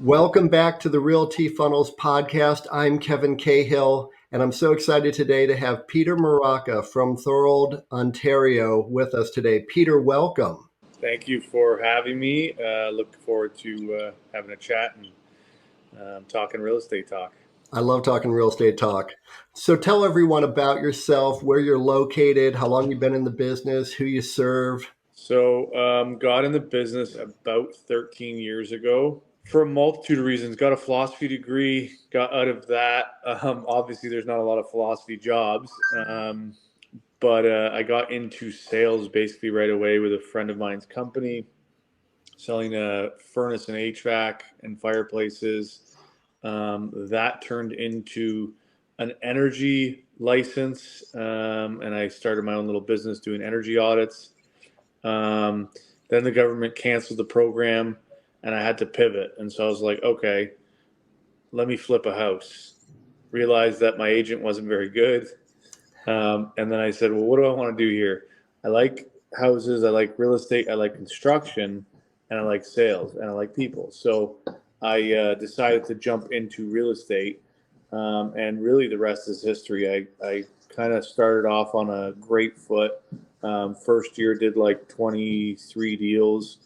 Welcome back to the Realty Funnels podcast. I'm Kevin Cahill, and I'm so excited today to have Peter Muraca from Thorold, Ontario with us today. Peter, welcome. Thank you for having me. Look forward to having a chat and talking real estate talk. I love talking real estate talk. So tell everyone about yourself, where you're located, how long you've been in the business, who you serve. So, got in the business about 13 years ago for a multitude of reasons. Got a philosophy degree, got out of that. Obviously, there's not a lot of philosophy jobs, but I got into sales basically right away with a friend of mine's company, selling furnace and HVAC and fireplaces. That turned into an energy license, and I started my own little business doing energy audits. Then the government canceled the program, and I had to pivot. And so I was like, okay, let me flip a house. Realized that my agent wasn't very good. And then I said, well, what do I want to do here? I like houses, I like real estate, I like construction, and I like sales, and I like people. So I decided to jump into real estate, and really the rest is history. I kind of started off on a great foot. First year did like 23 deals,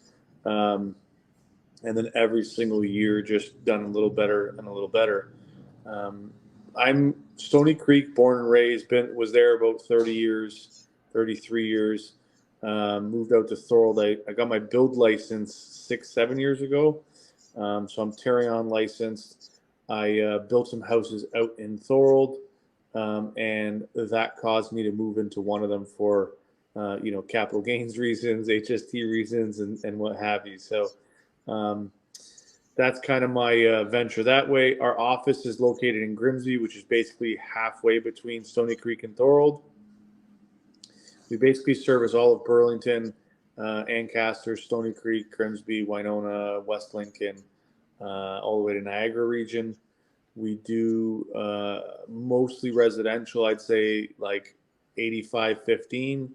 and then every single year just done a little better and a little better. I'm Stony Creek, born and raised. Was there about 30 years, 33 years. Moved out to Thorold. I got my build license 6-7 years ago, so I'm Tarion licensed. I built some houses out in Thorold, and that caused me to move into one of them for capital gains reasons, HST reasons, and what have you. So that's kind of my venture that way. Our office is located in Grimsby, which is basically halfway between Stony Creek and Thorold. We basically service all of Burlington, Ancaster, Stony Creek, Grimsby, Winona, West Lincoln, all the way to Niagara region. We do mostly residential, I'd say like 85-15,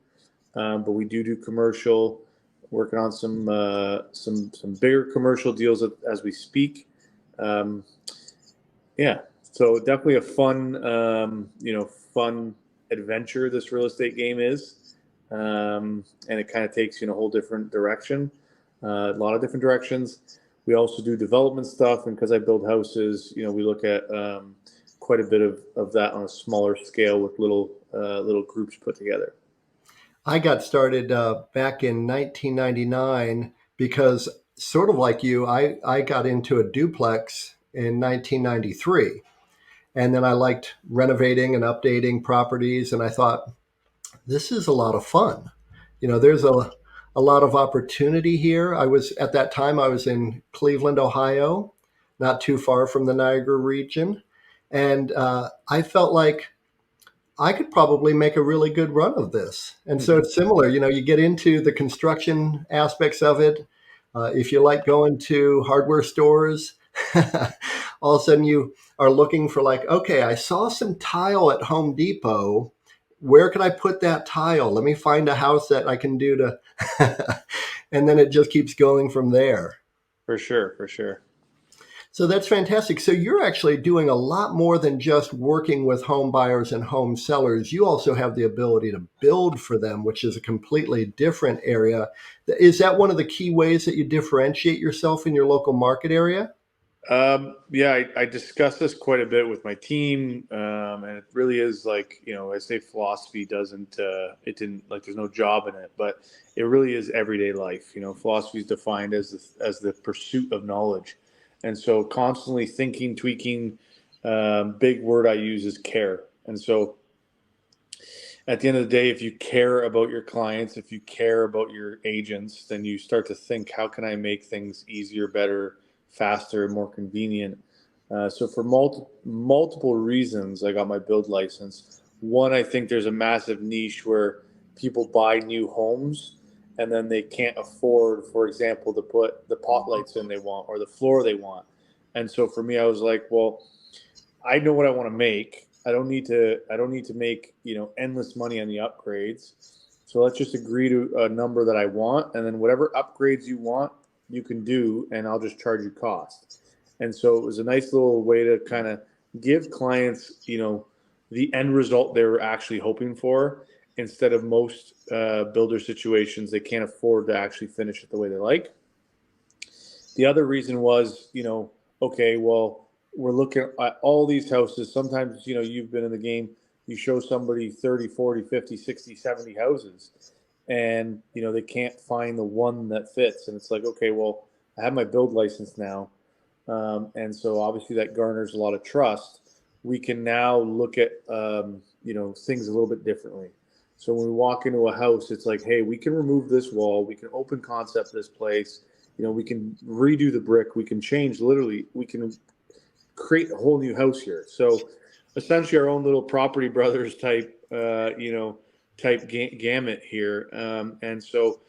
but we do commercial. Working on some bigger commercial deals as we speak. Yeah, so definitely a fun adventure this real estate game is, and it kind of takes you in a whole different direction, a lot of different directions. We also do development stuff, and because I build houses, we look at quite a bit of that on a smaller scale with little groups put together. I got started back in 1999 because, sort of like you, I got into a duplex in 1993. And then I liked renovating and updating properties. And I thought, this is a lot of fun. There's a lot of opportunity here. At that time, I was in Cleveland, Ohio, not too far from the Niagara region. And I felt like I could probably make a really good run of this. And so it's similar, you get into the construction aspects of it. If you like going to hardware stores, all of a sudden you are looking for like, okay, I saw some tile at Home Depot. Where can I put that tile? Let me find a house that I can do to, and then it just keeps going from there. For sure, for sure. So that's fantastic. So you're actually doing a lot more than just working with home buyers and home sellers. You also have the ability to build for them, which is a completely different area. Is that one of the key ways that you differentiate yourself in your local market area? Yeah, I discuss this quite a bit with my team, and it really is like, I say philosophy it didn't, like, there's no job in it, but it really is everyday life. Philosophy is defined as the pursuit of knowledge. And so constantly thinking, tweaking, big word I use is care. And so at the end of the day, if you care about your clients, if you care about your agents, then you start to think, how can I make things easier, better, faster, more convenient? So for multiple reasons, I got my build license. One, I think there's a massive niche where people buy new homes and then they can't afford, for example, to put the pot lights in they want or the floor they want. And so for me, I was like, well, I know what I want to make. I don't need to make, endless money on the upgrades. So let's just agree to a number that I want, and then whatever upgrades you want, you can do, and I'll just charge you cost. And so it was a nice little way to kind of give clients, the end result they were actually hoping for, instead of most builder situations, they can't afford to actually finish it the way they like. The other reason was, okay, well, we're looking at all these houses. Sometimes, you've been in the game, you show somebody 30, 40, 50, 60, 70 houses, and, they can't find the one that fits. And it's like, okay, well, I have my build license now. And so obviously that garners a lot of trust. We can now look at, things a little bit differently. So when we walk into a house, it's like, hey, we can remove this wall. We can open concept this place. We can redo the brick. We can change, literally, we can create a whole new house here. So essentially our own little Property Brothers type, gamut here. And so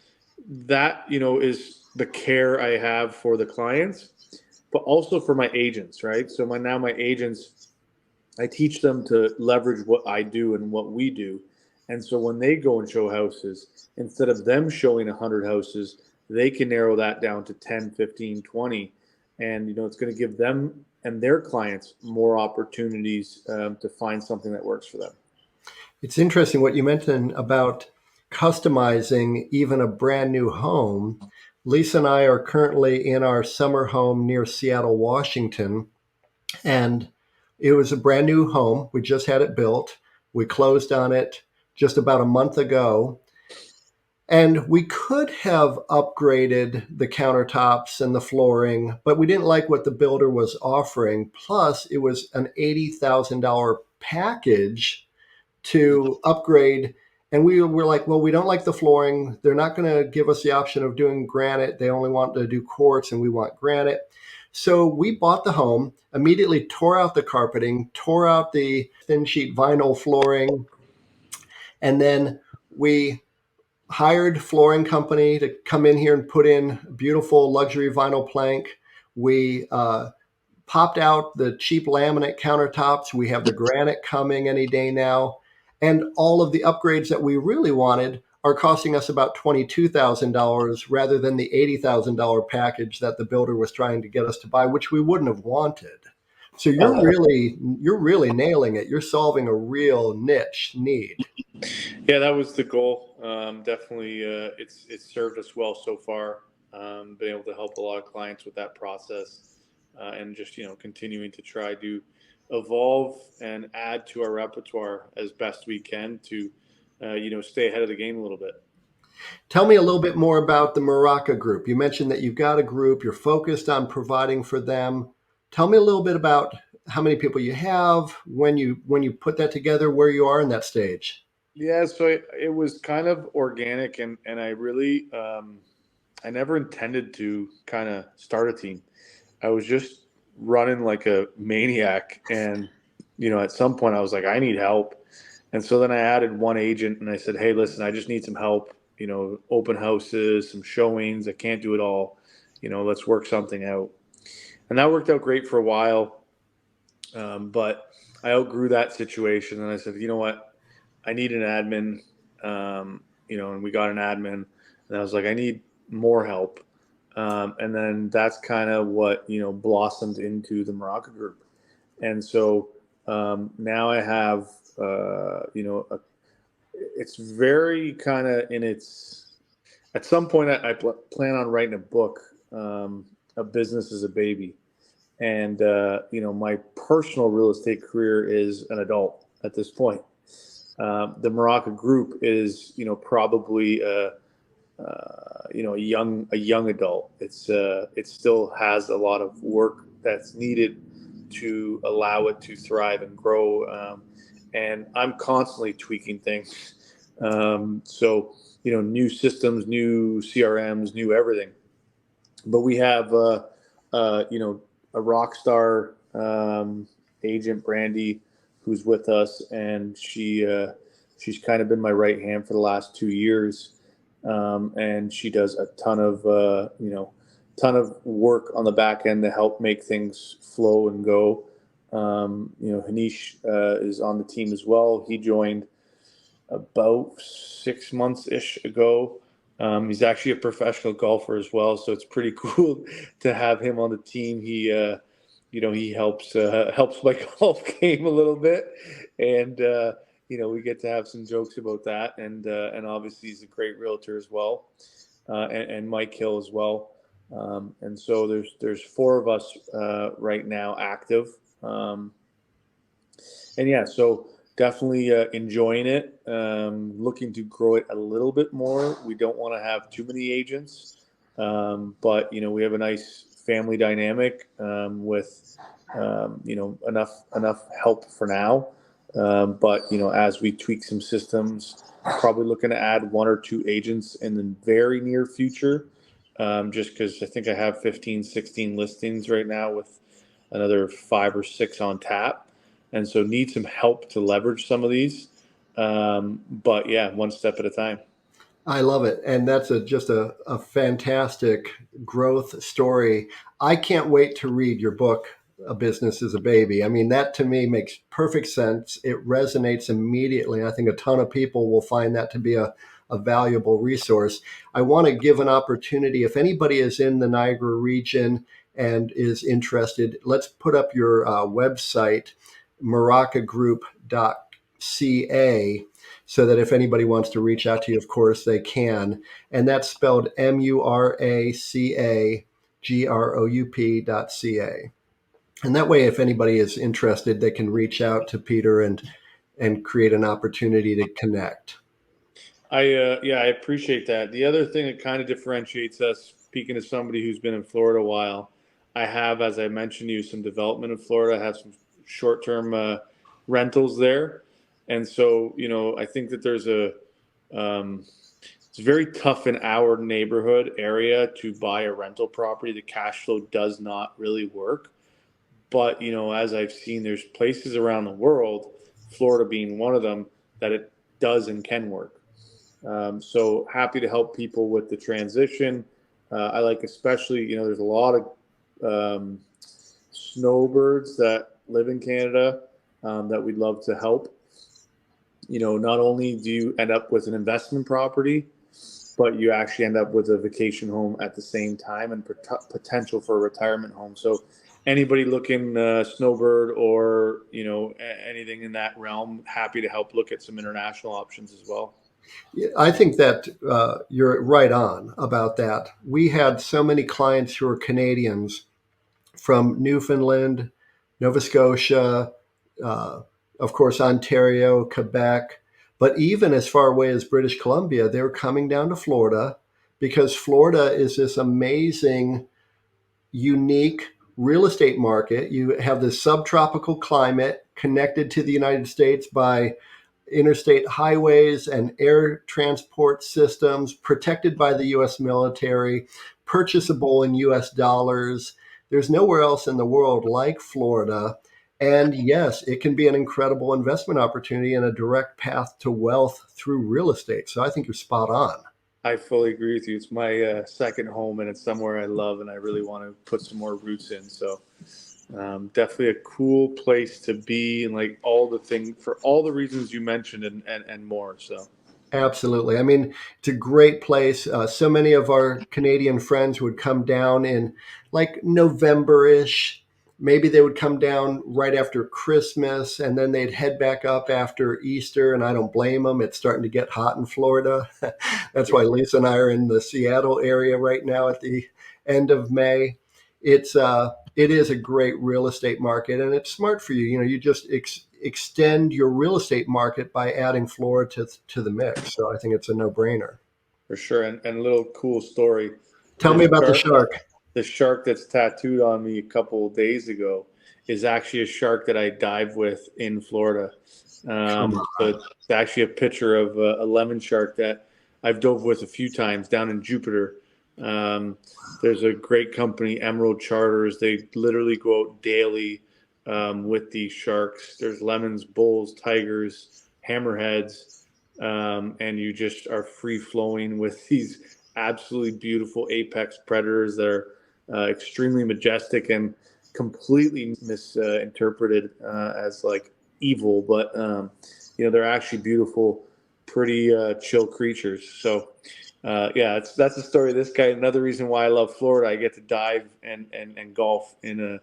that, is the care I have for the clients, but also for my agents, right? So my agents, I teach them to leverage what I do and what we do. And so when they go and show houses, instead of them showing 100 houses, they can narrow that down to 10, 15, 20. And, it's going to give them and their clients more opportunities to find something that works for them. It's interesting what you mentioned about customizing even a brand new home. Lisa and I are currently in our summer home near Seattle, Washington, and it was a brand new home. We just had it built. We closed on it just about a month ago. And we could have upgraded the countertops and the flooring, but we didn't like what the builder was offering. Plus, it was an $80,000 package to upgrade. And we were like, well, we don't like the flooring. They're not going to give us the option of doing granite. They only want to do quartz, and we want granite. So we bought the home, immediately tore out the carpeting, tore out the thin sheet vinyl flooring, and then we hired flooring company to come in here and put in beautiful luxury vinyl plank. We popped out the cheap laminate countertops. We have the granite coming any day now. And all of the upgrades that we really wanted are costing us about $22,000 rather than the $80,000 package that the builder was trying to get us to buy, which we wouldn't have wanted. So you're really nailing it. You're solving a real niche need. Yeah, that was the goal. Definitely, it's served us well so far. Been able to help a lot of clients with that process, and just continuing to try to evolve and add to our repertoire as best we can to stay ahead of the game a little bit. Tell me a little bit more about the Muraca group. You mentioned that you've got a group. You're focused on providing for them. Tell me a little bit about how many people you have, when you put that together, where you are in that stage. Yeah, so it was kind of organic, and I really I never intended to kind of start a team. I was just running like a maniac, and at some point I was like, I need help, and so then I added one agent, and I said, hey, listen, I just need some help. Open houses, some showings. I can't do it all. Let's work something out, and that worked out great for a while. But I outgrew that situation, and I said, you know what? I need an admin, and we got an admin, and I was like, I need more help. And then that's kind of what, blossomed into the Muraca group. And so now I have, it's very kind of at some point I plan on writing a book, A Business is a Baby. And, my personal real estate career is an adult at this point. The Muraca group is, probably a young adult. It still has a lot of work that's needed to allow it to thrive and grow. And I'm constantly tweaking things. So new systems, new CRMs, new everything. But we have a rock star agent, Brandy, who's with us, and she's kind of been my right hand for the last 2 years, and she does a ton of work on the back end to help make things flow and go. Hanish is on the team as well. He joined about 6 months ish ago. He's actually a professional golfer as well, so it's pretty cool to have him on the team. he helps my golf game a little bit, and we get to have some jokes about that, and obviously he's a great realtor as well, and Mike Hill as well, and so there's four of us right now active, and yeah, so definitely enjoying it, looking to grow it a little bit more. We don't want to have too many agents, but we have a nice family dynamic, with enough help for now, but as we tweak some systems, probably looking to add one or two agents in the very near future, just because I think I have 15, 16 listings right now with another 5 or 6 on tap, and so need some help to leverage some of these, but yeah, one step at a time. I love it. And that's just a fantastic growth story. I can't wait to read your book, A Business is a Baby. I mean, that to me makes perfect sense. It resonates immediately. I think a ton of people will find that to be a valuable resource. I want to give an opportunity, if anybody is in the Niagara region and is interested, let's put up your website, muracagroup.ca, so that if anybody wants to reach out to you, of course they can. And that's spelled MURACAGROUP.ca. And that way, if anybody is interested, they can reach out to Peter and create an opportunity to connect. I appreciate that. The other thing that kind of differentiates us, speaking to somebody who's been in Florida a while, I have, as I mentioned to you, some development in Florida. I have some short-term rentals there, and so I think that there's it's very tough in our neighborhood area to buy a rental property. The cash flow does not really work, but as I've seen, there's places around the world, Florida being one of them, that it does and can work. So happy to help people with the transition. I like, especially, there's a lot of snowbirds that live in Canada, that we'd love to help. Not only do you end up with an investment property, but you actually end up with a vacation home at the same time, and potential for a retirement home. So anybody looking snowbird or anything in that realm, happy to help look at some international options as well. I think that you're right on about that. We had so many clients who are Canadians from Newfoundland, Nova Scotia, of course, Ontario, Quebec, but even as far away as British Columbia, they were coming down to Florida because Florida is this amazing, unique real estate market. You have this subtropical climate connected to the United States by interstate highways and air transport systems, protected by the US military, purchasable in US dollars. There's nowhere else in the world like Florida. And yes, it can be an incredible investment opportunity and a direct path to wealth through real estate. So I think you're spot on. I fully agree with you. It's my second home, and it's somewhere I love, and I really want to put some more roots in. So definitely a cool place to be, and like all the things, for all the reasons you mentioned, and more. So Absolutely. I mean, it's a great place. So many of our Canadian friends would come down in like November-ish. Maybe they would come down right after Christmas, and then they'd head back up after Easter. And I don't blame them. It's starting to get hot in Florida. That's why Lisa and I are in the Seattle area right now at the end of May. It is a great real estate market, and it's smart for you. You just extend your real estate market by adding Florida to the mix. So I think it's a no-brainer. for sure. And a little cool story. Tell me about the shark. The shark that's tattooed on me a couple of days ago is actually a shark that I dive with in Florida. So it's actually a picture of a lemon shark that I've dove with a few times down in Jupiter. There's a great company, Emerald Charters. They literally go out daily with these sharks. There's lemons, bulls, tigers, hammerheads, and you just are free flowing with these absolutely beautiful apex predators that are extremely majestic and completely misinterpreted as like evil, but they're actually beautiful, pretty chill creatures. So that's the story of this guy. Another reason why I love Florida, I get to dive and golf in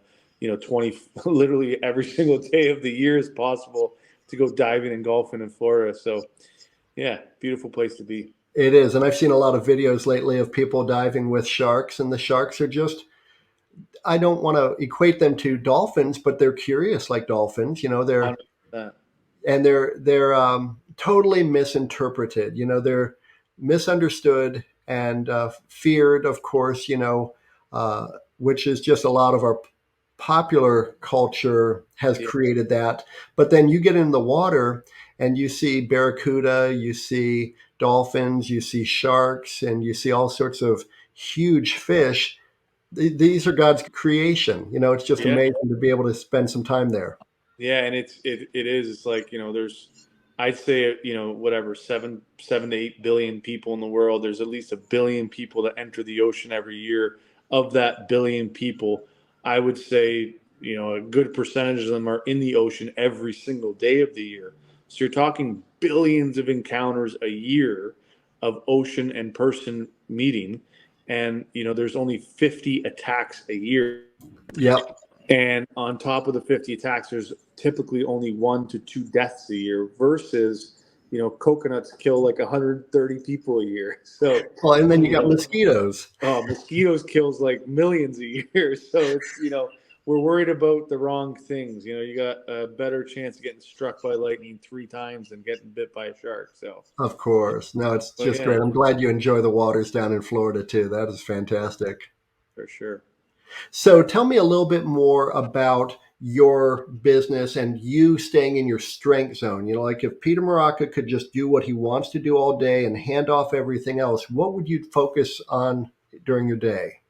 20 literally every single day of the year as possible to go diving and golfing in Florida. So yeah, beautiful place to be. It is. And I've seen a lot of videos lately of people diving with sharks, and the sharks are just, I don't want to equate them to dolphins, but they're curious like dolphins. They're 100%. and they're totally misinterpreted. They're misunderstood and feared, of course. Which is just a lot of our popular culture has Yeah. created that. But then you get in the water and you see barracuda, you see dolphins, you see sharks, and you see all sorts of huge fish. These are God's creation. It's just Yeah. amazing to be able to spend some time there. Yeah, and it's like, there's, I'd say, whatever, 7 to 8 billion people in the world. There's at least 1 billion people that enter the ocean every year. Of that billion people, I would say, a good percentage of them are in the ocean every single day of the year. So you're talking billions of encounters a year of ocean and person meeting, and there's only 50 attacks a year. Yep. And on top of the 50 attacks, there's typically only 1 to 2 deaths a year versus, coconuts kill like 130 people a year. So, Well, and then you got mosquitoes. mosquitoes kills like millions a year. So it's, we're worried about the wrong things. You got a better chance of getting struck by lightning 3 times than getting bit by a shark. So, Of course. No, it's but just yeah, great. I'm glad you enjoy the waters down in Florida too. That is fantastic. for sure. So tell me a little bit more about your business and you staying in your strength zone. Like if Peter Muraca could just do what he wants to do all day and hand off everything else, what would you focus on during your day?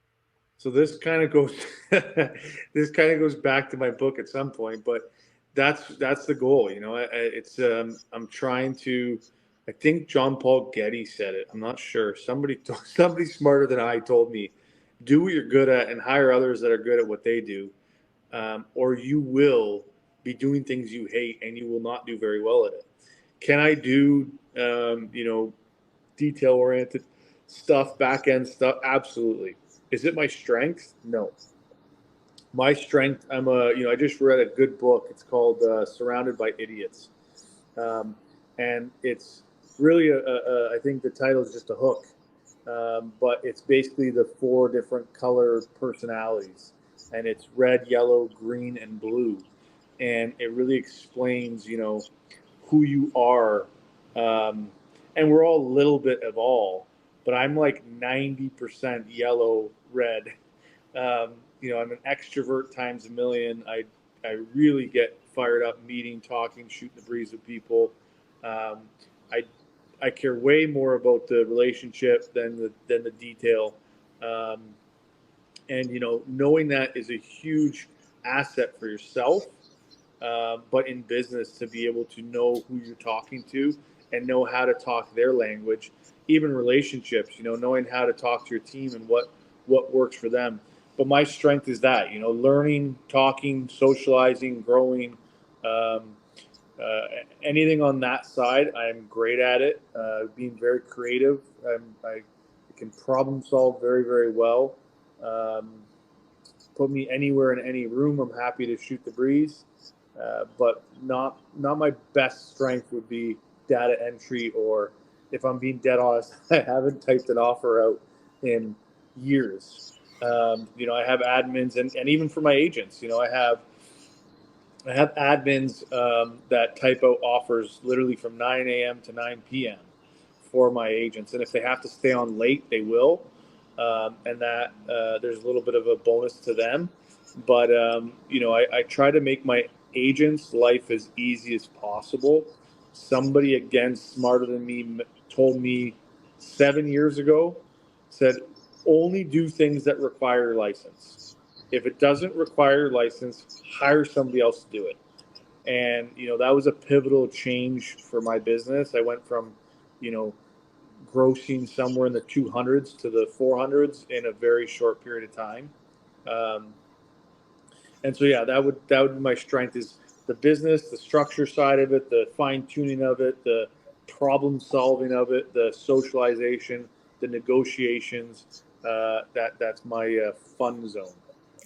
So this kind of goes this kind of goes back to my book at some point, but that's the goal. It's I'm trying to. I think John Paul Getty said it. I'm not sure. Somebody smarter than I told me, do what you're good at and hire others that are good at what they do, or you will be doing things you hate and you will not do very well at it. Can I do detail oriented stuff, back end stuff? Absolutely. Is it my strength? No. My strength, I just read a good book. It's called Surrounded by Idiots. And it's really, I think the title is just a hook. But it's basically the 4 different color personalities. And it's red, yellow, green, and blue. And it really explains, who you are. And we're all a little bit of all, but I'm like 90% yellow, red. I'm an extrovert times a million. I really get fired up meeting, talking, shooting the breeze with people. Um, I I care way more about the relationship than the detail. Um, and knowing that is a huge asset for yourself, but in business to be able to know who you're talking to and know how to talk their language, even relationships, knowing how to talk to your team and what works for them. But my strength is that, learning, talking, socializing, growing, um, anything on that side, I'm great at it. Being very creative, I can problem solve very, very well. Um, Put me anywhere in any room, I'm happy to shoot the breeze. But not my best strength would be data entry, or if I'm being dead honest, I haven't typed an offer out in years. I have admins, and even for my agents, I have admins that type out offers literally from 9 a.m. to 9 p.m. for my agents, and if they have to stay on late, they will, and that there's a little bit of a bonus to them. But I try to make my agents' life as easy as possible. Somebody again smarter than me told me 7 years ago, said only do things that require a license. If it doesn't require a license, hire somebody else to do it. And that was a pivotal change for my business. I went from you know grossing somewhere in the 200s to the 400s in a very short period of time. um, and so yeah, that would be my strength, is the business, the structure side of it, the fine tuning of it, the problem solving of it, the socialization, the negotiations. That's my fun zone.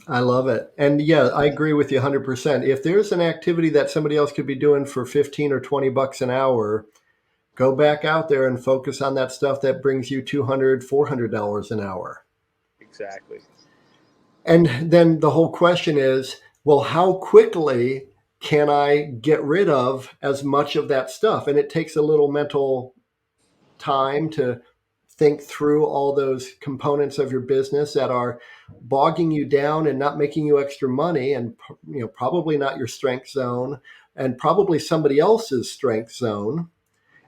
I love it. And yeah, I agree with you 100%. If there's an activity that somebody else could be doing for 15 or 20 bucks an hour, go back out there and focus on that stuff that brings you 200, $400 an hour. Exactly. And then the whole question is, well, how quickly can I get rid of as much of that stuff? And it takes a little mental time to think through all those components of your business that are bogging you down and not making you extra money, and probably not your strength zone, and probably somebody else's strength zone.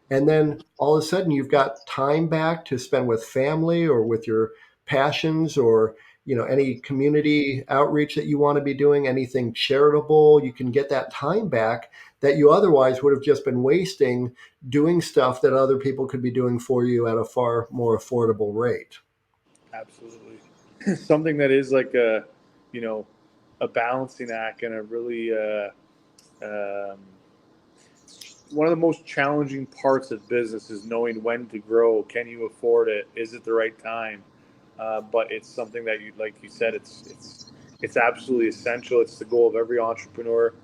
And then all of a sudden you've got time back to spend with family or with your passions, or any community outreach that you want to be doing, anything charitable. You can get that time back that you otherwise would have just been wasting doing stuff that other people could be doing for you at a far more affordable rate. Absolutely. Something that is like you know, a balancing act and a really um, one of the most challenging parts of business is knowing when to grow. Can you afford it? Is it the right time? But it's something that you, like you said, it's absolutely essential. It's the goal of every entrepreneur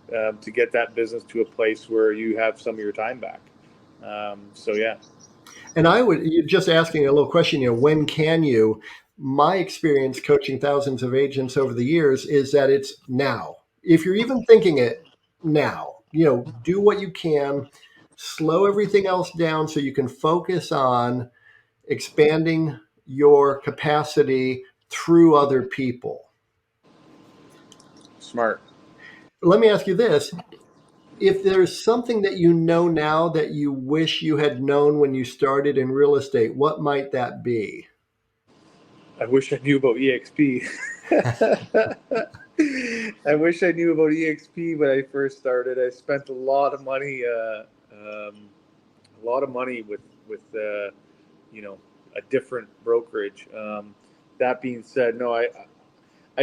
to get that business to a place where you have some of your time back. So yeah, And you're just asking a little question, when can you? My experience coaching thousands of agents over the years is that it's now. If you're even thinking it now, do what you can, slow everything else down so you can focus on expanding your capacity through other people. smart. Let me ask you this. If there's something that you know now that you wish you had known when you started in real estate, what might that be? I wish I knew about EXP. I wish I knew about EXP when I first started. I spent a lot of money with a different brokerage. That being said, no, I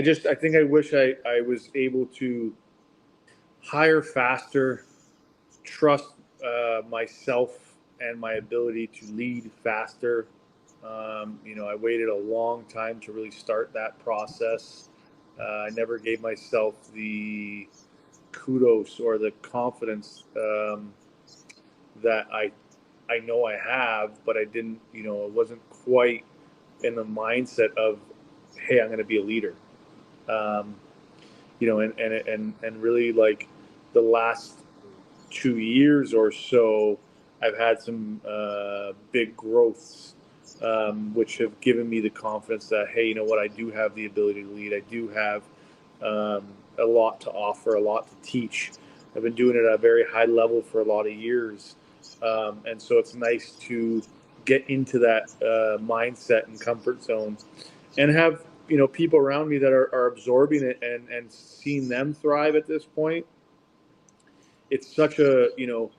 think I wish I was able to hire faster, trust myself and my ability to lead faster. I waited a long time to really start that process. I never gave myself the kudos or the confidence that I know I have, but I didn't. It wasn't quite in the mindset of, hey, I'm going to be a leader. Um, and really like the last 2 years or so, I've had some big growths, which have given me the confidence that, hey, you know what, I do have the ability to lead. I do have a lot to offer, a lot to teach. I've been doing it at a very high level for a lot of years. And so it's nice to get into that mindset and comfort zone and have, people around me that are absorbing it and seeing them thrive at this point. It's such a you know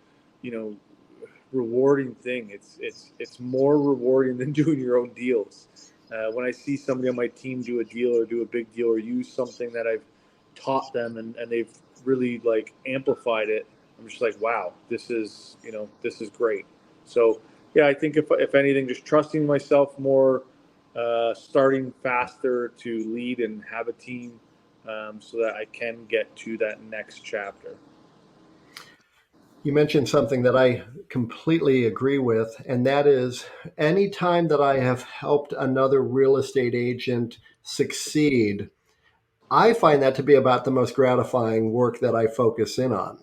rewarding thing. It's more rewarding than doing your own deals. When I see somebody on my team do a deal or do a big deal or use something that I've taught them and they've really like amplified it, I'm just like, wow, this is great. So yeah, I think if anything, just trusting myself more, starting faster to lead and have a team, so that I can get to that next chapter. You mentioned something that I completely agree with, and that is anytime that I have helped another real estate agent succeed, I find that to be about the most gratifying work that I focus in on.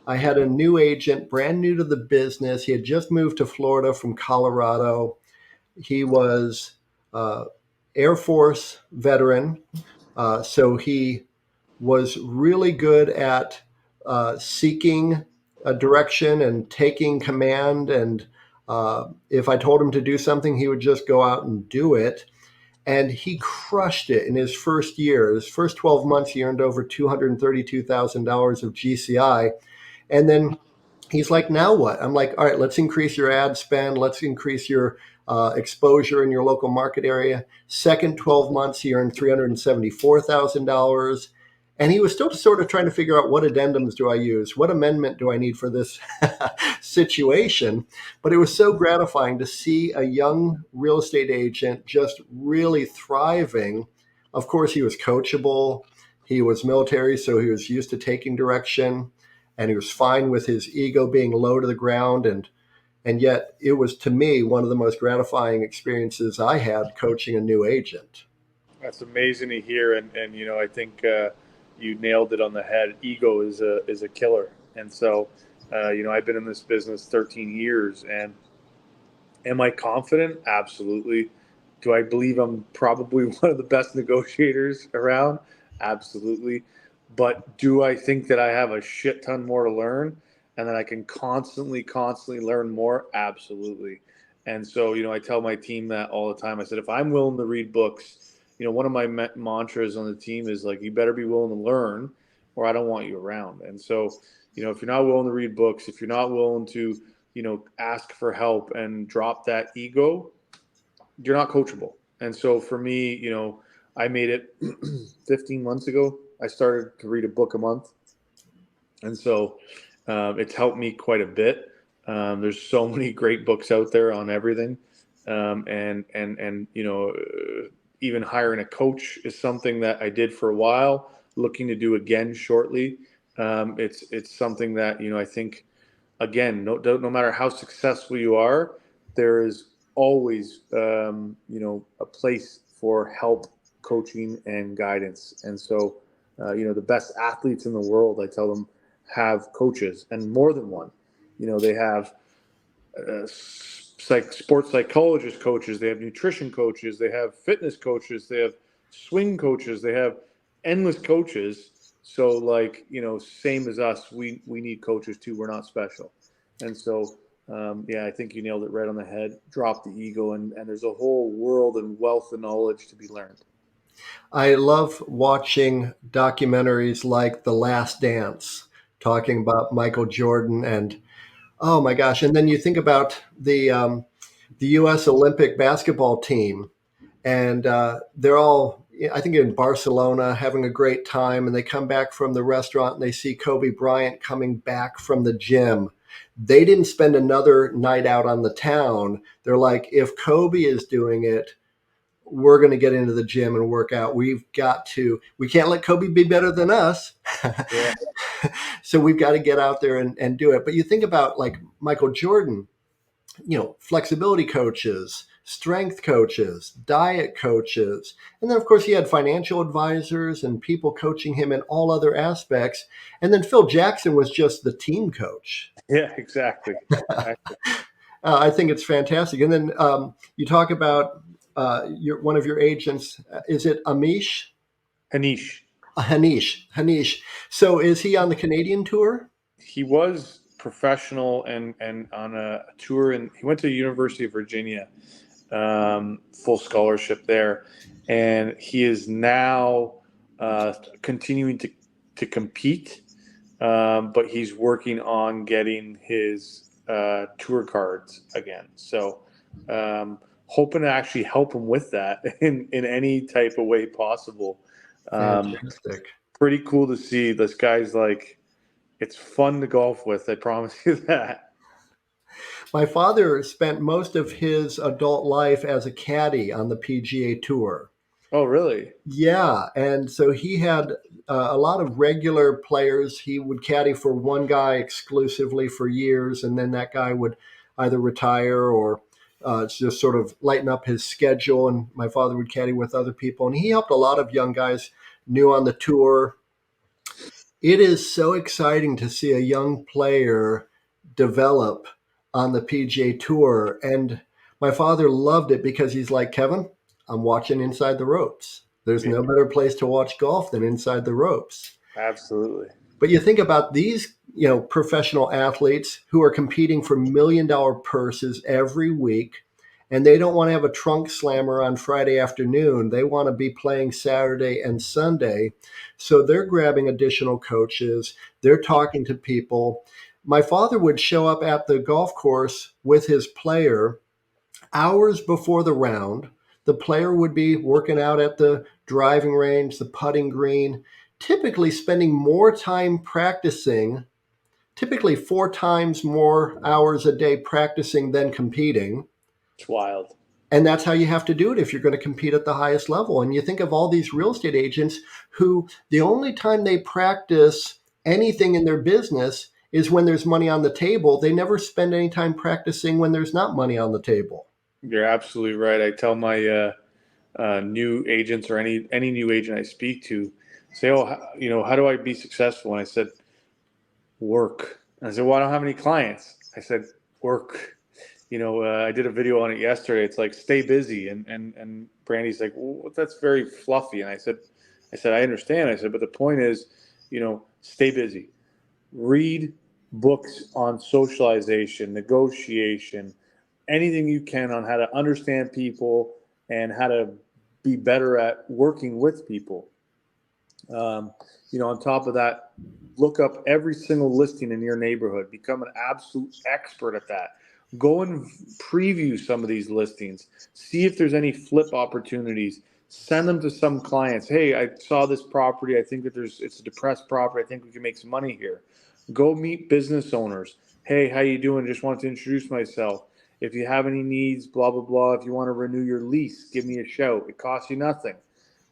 I had a new agent, brand new to the business. He had just moved to Florida from Colorado. He was Air Force veteran, so he was really good at seeking a direction and taking command. And if I told him to do something, he would just go out and do it. And he crushed it in his first year. His first 12 months, he earned over $232,000 of GCI. And then he's like, now what? I'm like, all right, let's increase your ad spend. Let's increase your exposure in your local market area. Second 12 months, he earned $374,000. And he was still sort of trying to figure out, what addendums do I use? What amendment do I need for this situation? But it was so gratifying to see a young real estate agent just really thriving Of course, he was coachable. He was military, so he was used to taking direction, and he was fine with his ego being low to the ground. And yet, it was to me one of the most gratifying experiences I had coaching a new agent. That's amazing to hear, and I think you nailed it on the head. Ego is a killer, and so I've been in this business 13 years, and am I confident? Absolutely. Do I believe I'm probably one of the best negotiators around? Absolutely. But do I think that I have a shit ton more to learn and that I can constantly learn more? Absolutely. And so, I tell my team that all the time. I said, if I'm willing to read books, one of my mantras on the team is like, you better be willing to learn or I don't want you around. And so, if you're not willing to read books, if you're not willing to, ask for help and drop that ego, you're not coachable. And so for me, I made it 15 months ago. I started to read a book a month. And so it's helped me quite a bit. There's so many great books out there on everything. And even hiring a coach is something that I did for a while, looking to do again shortly. It's something that, I think, again, no matter how successful you are, there is always, a place for help, coaching, and guidance. And so, the best athletes in the world, I tell them, have coaches and more than one. They have sports psychologist coaches, they have nutrition coaches, they have fitness coaches, they have swing coaches, they have endless coaches. So same as us, we need coaches too. We're not special. And so I think you nailed it right on the head. Drop the ego, and there's a whole world and wealth of knowledge to be learned. I love watching documentaries like The Last Dance, talking about Michael Jordan, and oh my gosh! And then you think about the U.S. Olympic basketball team, and they're all, I think, in Barcelona having a great time, and they come back from the restaurant and they see Kobe Bryant coming back from the gym. They didn't spend another night out on the town. They're like, if Kobe is doing it, we're going to get into the gym and work out. We can't let Kobe be better than us. Yeah. So we've got to get out there and do it. But you think about like Michael Jordan, flexibility coaches, strength coaches, diet coaches. And then, of course, he had financial advisors and people coaching him in all other aspects. And then Phil Jackson was just the team coach. Yeah, exactly. I think it's fantastic. And then you talk about one of your agents. Is it Amish? Hanish. Hanish. So is he on the Canadian tour? He was professional and on a tour, and he went to the University of Virginia, full scholarship there, and he is now continuing to compete, but he's working on getting his tour cards again. So hoping to actually help him with that in any type of way possible. Fantastic. Pretty cool to see. This guy's like, it's fun to golf with. I promise you that. My father spent most of his adult life as a caddy on the PGA Tour. Oh, really? Yeah, and so he had a lot of regular players. He would caddy for one guy exclusively for years, and then that guy would either retire or just sort of lighten up his schedule. And my father would caddy with other people, and he helped a lot of young guys new on the tour. It is so exciting to see a young player develop on the PGA Tour. And my father loved it because he's like, Kevin, I'm watching inside the ropes. There's no better place to watch golf than inside the ropes. Absolutely. But you think about these, professional athletes who are competing for $1 million purses every week, and they don't want to have a trunk slammer on Friday afternoon. They want to be playing Saturday and Sunday. So they're grabbing additional coaches. They're talking to people. My father would show up at the golf course with his player hours before the round. The player would be working out at the driving range, the putting green, typically spending more time practicing, typically 4 times more hours a day practicing than competing. It's wild. And that's how you have to do it if you're going to compete at the highest level. And you think of all these real estate agents who the only time they practice anything in their business is when there's money on the table. They never spend any time practicing when there's not money on the table. You're absolutely right. I tell my new agents or any new agent I speak to, say, "Oh, how do I be successful?" And I said, "Work." And I said, "Well, I don't have any clients." I said, "Work." I did a video on it yesterday. It's like stay busy, and Brandy's like, "Well, that's very fluffy." And I said, "I understand." I said, "But the point is, stay busy. Read books on socialization, negotiation, anything you can on how to understand people and how to be better at working with people." On top of that, look up every single listing in your neighborhood. Become an absolute expert at that. Go and preview some of these listings. See if there's any flip opportunities. Send them to some clients. Hey, I saw this property. I think that it's a depressed property. I think we can make some money here. Go meet business owners. Hey, how you doing? Just wanted to introduce myself. If you have any needs, blah, blah, blah. If you want to renew your lease, give me a shout. It costs you nothing.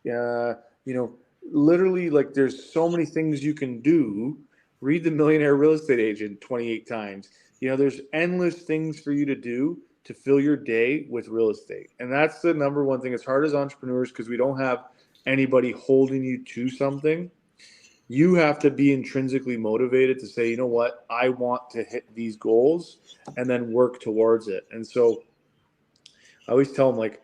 You know, literally, like, there's so many things you can do. Read The Millionaire Real Estate Agent 28 times. There's endless things for you to do to fill your day with real estate. And that's the number one thing. As hard as entrepreneurs, because we don't have anybody holding you to something, you have to be intrinsically motivated to say, you know what, I want to hit these goals, and then work towards it. And so I always tell them, like,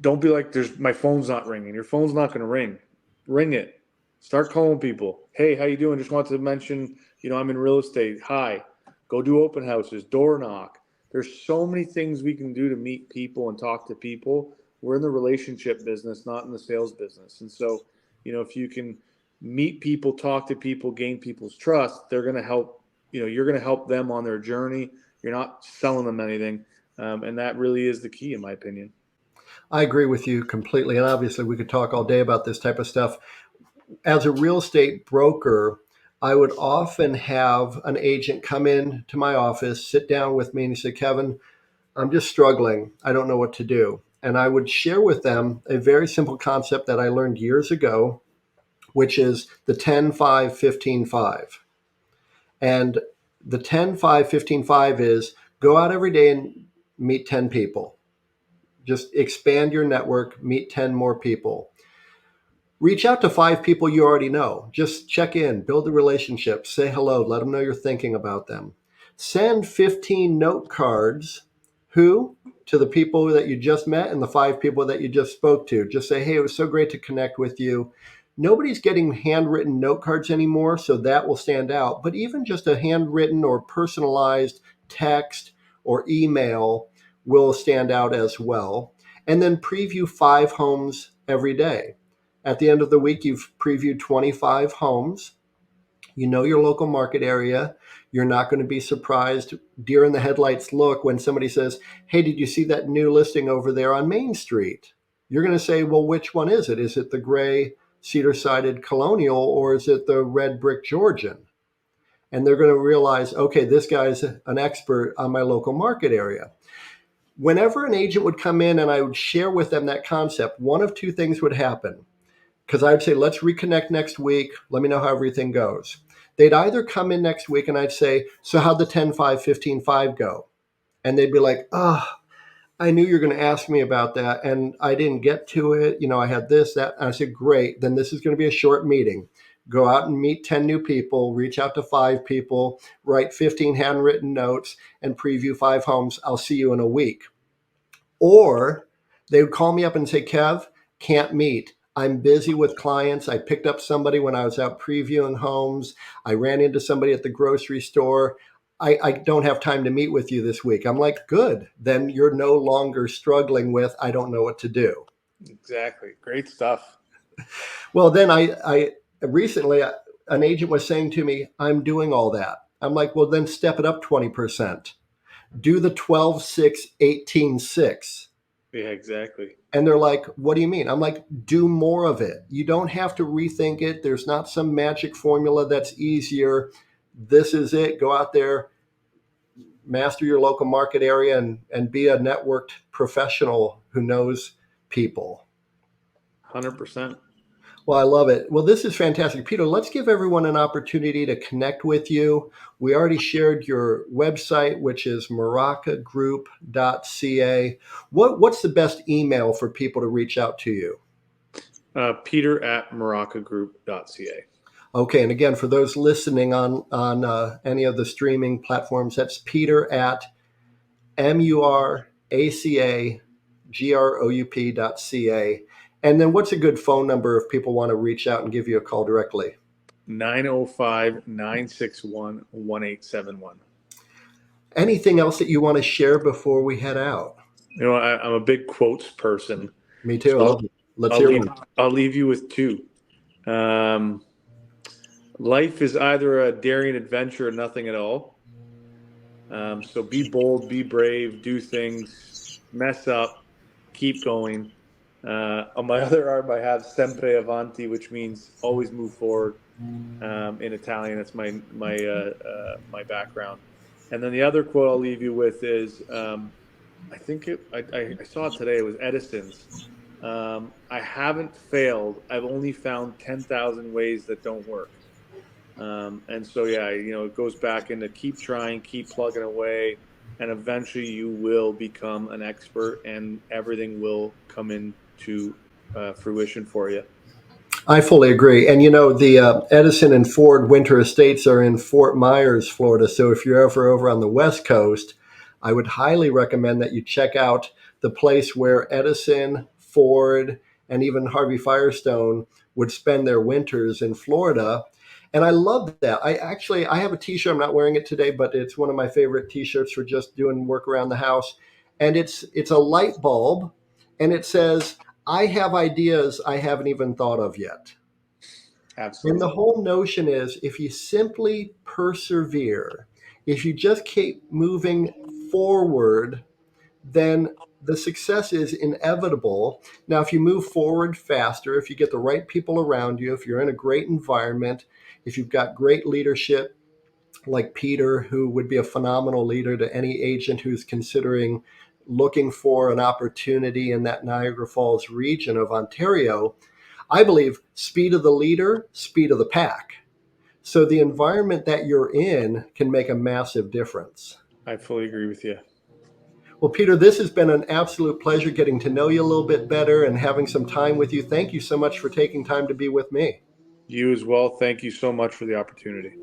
don't be like, my phone's not ringing. Your phone's not going to ring. Ring it. Start calling people. Hey, how you doing? Just want to mention, I'm in real estate. Hi. Go do open houses, door knock. There's so many things we can do to meet people and talk to people. We're in the relationship business, not in the sales business. And so, if you can meet people, talk to people, gain people's trust, they're going to help, you're going to help them on their journey. You're not selling them anything. And that really is the key, in my opinion. I agree with you completely. And obviously, we could talk all day about this type of stuff. As a real estate broker, I would often have an agent come in to my office, sit down with me, and he said, "Kevin, I'm just struggling. I don't know what to do." And I would share with them a very simple concept that I learned years ago, which is the 10-5-15-5. And the 10-5-15-5 is go out every day and meet 10 people. Just expand your network, meet 10 more people. Reach out to 5 people you already know. Just check in, build a relationship, say hello, let them know you're thinking about them. Send 15 note cards. Who? To the people that you just met and the 5 people that you just spoke to. Just say, hey, it was so great to connect with you. Nobody's getting handwritten note cards anymore, so that will stand out. But even just a handwritten or personalized text or email will stand out as well. And then preview 5 homes every day. At the end of the week, you've previewed 25 homes. You know your local market area. You're not going to be surprised, deer in the headlights look, when somebody says, hey, did you see that new listing over there on Main Street? You're going to say, well, which one is it? Is it the gray cedar-sided colonial or is it the red brick Georgian? And they're going to realize, okay, this guy's an expert on my local market area. Whenever an agent would come in and I would share with them that concept, one of 2 things would happen. Because I'd say, let's reconnect next week. Let me know how everything goes. They'd either come in next week and I'd say, so how'd the 10-5-15-5 go? And they'd be like, I knew you were going to ask me about that and I didn't get to it. I had this, that. And I said, great. Then this is going to be a short meeting. Go out and meet 10 new people, reach out to 5 people, write 15 handwritten notes, and preview 5 homes. I'll see you in a week. Or they would call me up and say, Kev, can't meet. I'm busy with clients. I picked up somebody when I was out previewing homes. I ran into somebody at the grocery store. I don't have time to meet with you this week. I'm like, good. Then you're no longer struggling with, I don't know what to do. Exactly. Great stuff. Well, then I recently, an agent was saying to me, I'm doing all that. I'm like, well, then step it up 20%. Do the 12-6-18-6. Yeah, exactly. And they're like, what do you mean? I'm like, do more of it. You don't have to rethink it. There's not some magic formula that's easier. This is it. Go out there, master your local market area, and be a networked professional who knows people. 100%. Well, I love it. Well, this is fantastic. Peter, let's give everyone an opportunity to connect with you. We already shared your website, which is muracagroup.ca. What's the best email for people to reach out to you? Peter@muracagroup.ca. Okay, and again, for those listening on any of the streaming platforms, that's Peter at muracagroup.ca. And then what's a good phone number if people want to reach out and give you a call directly? 905-961-1871. Anything else that you want to share before we head out? I'm a big quotes person. Me too. I So love it. Let's hear one. I'll leave you with two. Life is either a daring adventure or nothing at all. So be bold, be brave, do things, mess up, keep going. On my other arm, I have Sempre Avanti, which means always move forward. In Italian, that's my background. And then the other quote I'll leave you with is, I saw it today. It was Edison's. I haven't failed. I've only found 10,000 ways that don't work. And so, it goes back into keep trying, keep plugging away, and eventually you will become an expert and everything will come into fruition for you. I fully agree. And the Edison and Ford winter estates are in Fort Myers, Florida. So if you're ever over on the West Coast, I would highly recommend that you check out the place where Edison, Ford, and even Harvey Firestone would spend their winters in Florida. And I love that. I have a t-shirt. I'm not wearing it today, but it's one of my favorite t-shirts for just doing work around the house. And it's a light bulb, and it says, I have ideas I haven't even thought of yet. Absolutely. And the whole notion is if you simply persevere, if you just keep moving forward, then the success is inevitable. Now, if you move forward faster, if you get the right people around you, if you're in a great environment, if you've got great leadership like Peter, who would be a phenomenal leader to any agent who's considering looking for an opportunity in that Niagara Falls region of Ontario, I believe speed of the leader, speed of the pack. So the environment that you're in can make a massive difference. I fully agree with you. Well, Peter, this has been an absolute pleasure getting to know you a little bit better and having some time with you. Thank you so much for taking time to be with me. You as well. Thank you so much for the opportunity.